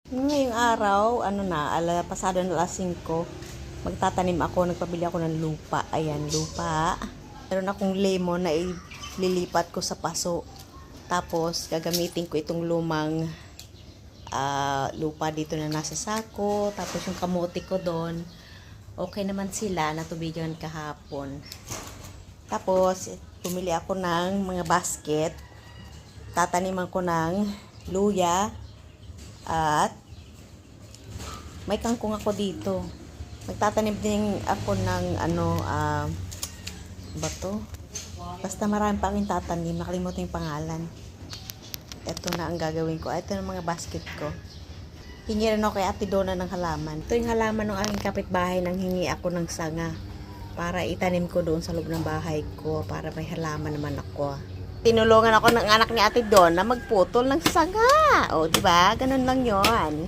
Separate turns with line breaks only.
Ngayong araw, pasado na alas 5, magtatanim ako, nagpabili ako ng lupa. Ayan, lupa. Meron akong lemon na ililipat ko sa paso. Tapos, gagamitin ko itong lumang lupa dito na nasa sako. Tapos, yung kamote ko doon, okay naman sila, natubigan kahapon. Tapos, pumili ako ng mga basket. Tataniman ko ng luya. At may kangkong ako dito. Magtatanim din ako ng bato. Basta marami pa akong tatanim. Nakalimutan yung pangalan. Ito na ang gagawin ko. Ito na mga basket ko. Hingi rin ako kay Ate Donna ng halaman. Ito yung halaman ng aking kapitbahay nang hingi ako ng sanga. Para itanim ko doon sa loob ng bahay ko. Para may halaman naman ako. Tinulungan ako ng anak ni Ate Donna na magputol ng sanga. O, di ba? Ganun lang 'yon.